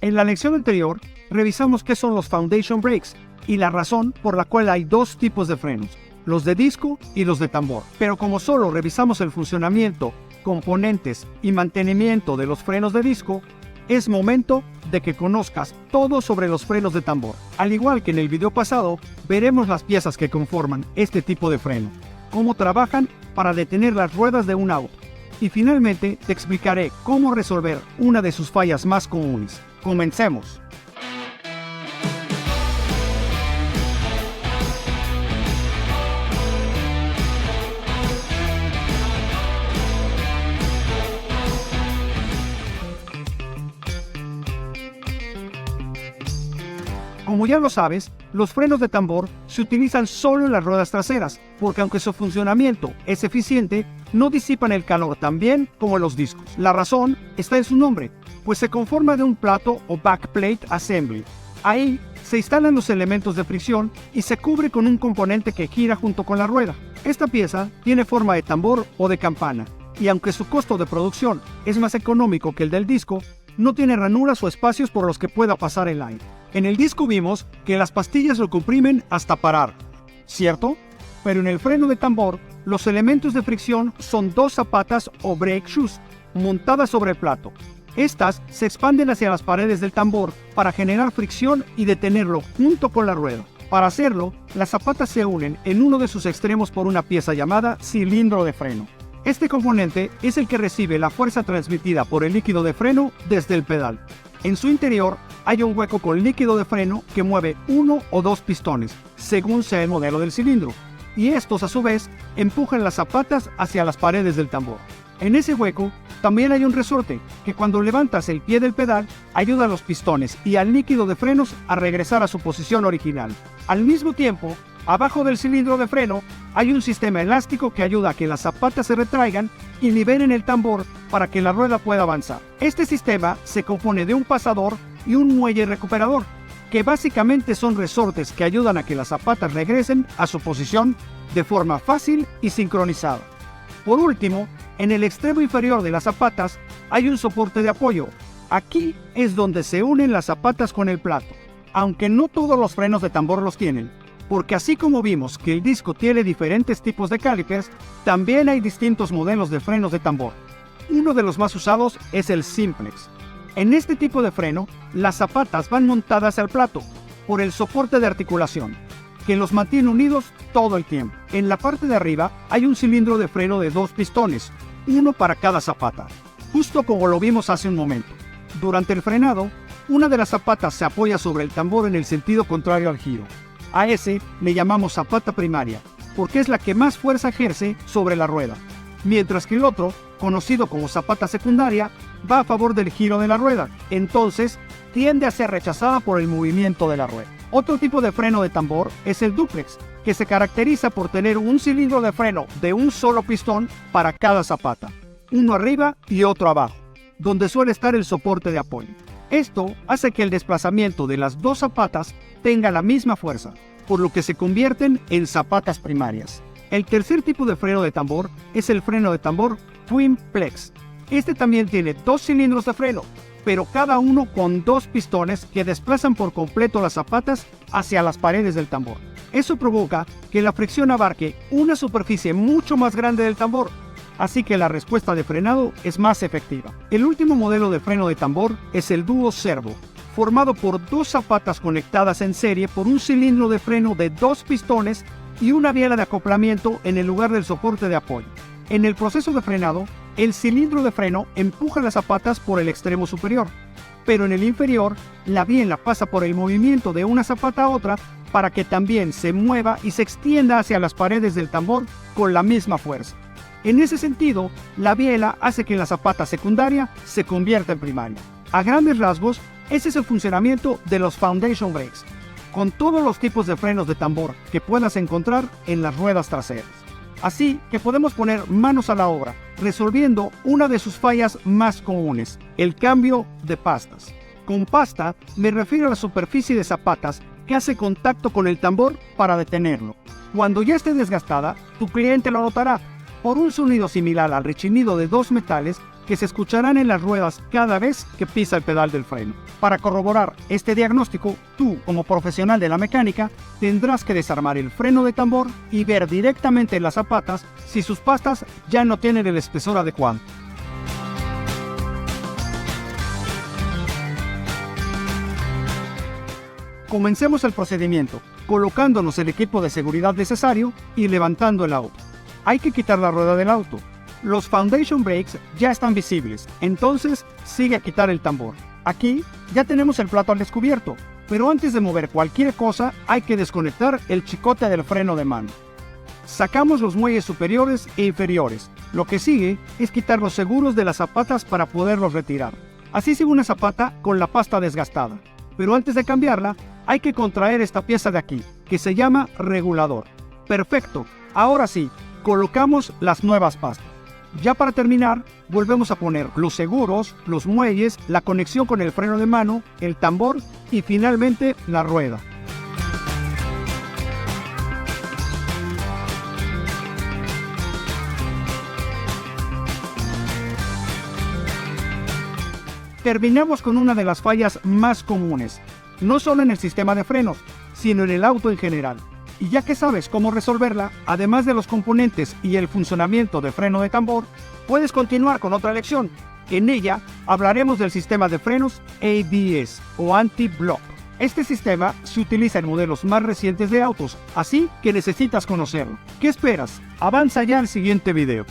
En la lección anterior, revisamos qué son los foundation brakes y la razón por la cual hay dos tipos de frenos, los de disco y los de tambor. Pero como solo revisamos el funcionamiento, componentes y mantenimiento de los frenos de disco, es momento de que conozcas todo sobre los frenos de tambor. Al igual que en el video pasado, veremos las piezas que conforman este tipo de freno, cómo trabajan para detener las ruedas de un auto. Y finalmente te explicaré cómo resolver una de sus fallas más comunes. ¡Comencemos! Como ya lo sabes, los frenos de tambor se utilizan solo en las ruedas traseras, porque aunque su funcionamiento es eficiente, no disipan el calor tan bien como los discos. La razón está en su nombre, pues se conforma de un plato o backplate assembly. Ahí se instalan los elementos de fricción y se cubre con un componente que gira junto con la rueda. Esta pieza tiene forma de tambor o de campana, y aunque su costo de producción es más económico que el del disco, no tiene ranuras o espacios por los que pueda pasar el aire. En el disco vimos que las pastillas lo comprimen hasta parar, ¿cierto? Pero en el freno de tambor, los elementos de fricción son dos zapatas o brake shoes montadas sobre el plato. Estas se expanden hacia las paredes del tambor para generar fricción y detenerlo junto con la rueda. Para hacerlo, las zapatas se unen en uno de sus extremos por una pieza llamada cilindro de freno. Este componente es el que recibe la fuerza transmitida por el líquido de freno desde el pedal. En su interior hay un hueco con líquido de freno que mueve uno o dos pistones, según sea el modelo del cilindro, y estos a su vez empujan las zapatas hacia las paredes del tambor. En ese hueco también hay un resorte que cuando levantas el pie del pedal ayuda a los pistones y al líquido de frenos a regresar a su posición original. Al mismo tiempo, abajo del cilindro de freno hay un sistema elástico que ayuda a que las zapatas se retraigan y liberen el tambor para que la rueda pueda avanzar. Este sistema se compone de un pasador y un muelle recuperador, que básicamente son resortes que ayudan a que las zapatas regresen a su posición de forma fácil y sincronizada. Por último, en el extremo inferior de las zapatas hay un soporte de apoyo. Aquí es donde se unen las zapatas con el plato, aunque no todos los frenos de tambor los tienen, porque así como vimos que el disco tiene diferentes tipos de calipers, también hay distintos modelos de frenos de tambor. Uno de los más usados es el simplex. En este tipo de freno, las zapatas van montadas al plato por el soporte de articulación, que los mantiene unidos todo el tiempo. En la parte de arriba hay un cilindro de freno de dos pistones, uno para cada zapata, justo como lo vimos hace un momento. Durante el frenado, una de las zapatas se apoya sobre el tambor en el sentido contrario al giro. A ese le llamamos zapata primaria, porque es la que más fuerza ejerce sobre la rueda, mientras que el otro, conocido como zapata secundaria, va a favor del giro de la rueda, entonces tiende a ser rechazada por el movimiento de la rueda. Otro tipo de freno de tambor es el duplex, que se caracteriza por tener un cilindro de freno de un solo pistón para cada zapata, uno arriba y otro abajo, donde suele estar el soporte de apoyo. Esto hace que el desplazamiento de las dos zapatas tenga la misma fuerza, por lo que se convierten en zapatas primarias. El tercer tipo de freno de tambor es el freno de tambor Twin Plex. Este también tiene dos cilindros de freno, pero cada uno con dos pistones que desplazan por completo las zapatas hacia las paredes del tambor. Eso provoca que la fricción abarque una superficie mucho más grande del tambor, así que la respuesta de frenado es más efectiva. El último modelo de freno de tambor es el dúo servo, formado por dos zapatas conectadas en serie por un cilindro de freno de dos pistones y una biela de acoplamiento en el lugar del soporte de apoyo. En el proceso de frenado, el cilindro de freno empuja las zapatas por el extremo superior, pero en el inferior, la biela pasa por el movimiento de una zapata a otra para que también se mueva y se extienda hacia las paredes del tambor con la misma fuerza. En ese sentido, la biela hace que la zapata secundaria se convierta en primaria. A grandes rasgos, ese es el funcionamiento de los foundation brakes, con todos los tipos de frenos de tambor que puedas encontrar en las ruedas traseras. Así que podemos poner manos a la obra, resolviendo una de sus fallas más comunes, el cambio de pastas. Con pasta me refiero a la superficie de zapatas que hace contacto con el tambor para detenerlo. Cuando ya esté desgastada, tu cliente lo notará. Por un sonido similar al rechinido de dos metales, que se escucharán en las ruedas cada vez que pisa el pedal del freno. Para corroborar este diagnóstico, tú, como profesional de la mecánica, tendrás que desarmar el freno de tambor y ver directamente en las zapatas si sus pastas ya no tienen el espesor adecuado. Comencemos el procedimiento, colocándonos el equipo de seguridad necesario y levantando el auto. Hay que quitar la rueda del auto. Los foundation brakes ya están visibles, entonces sigue a quitar el tambor. Aquí ya tenemos el plato al descubierto, pero antes de mover cualquier cosa hay que desconectar el chicote del freno de mano. Sacamos los muelles superiores e inferiores. Lo que sigue es quitar los seguros de las zapatas para poderlos retirar. Así sigue una zapata con la pasta desgastada, pero antes de cambiarla hay que contraer esta pieza de aquí, que se llama regulador. Perfecto, ahora sí, colocamos las nuevas pastas. Ya para terminar, volvemos a poner los seguros, los muelles, la conexión con el freno de mano, el tambor y finalmente la rueda. Terminamos con una de las fallas más comunes, no solo en el sistema de frenos, sino en el auto en general. Y ya que sabes cómo resolverla, además de los componentes y el funcionamiento de freno de tambor, puedes continuar con otra lección. En ella hablaremos del sistema de frenos ABS o Anti-Block. Este sistema se utiliza en modelos más recientes de autos, así que necesitas conocerlo. ¿Qué esperas? Avanza ya al siguiente video.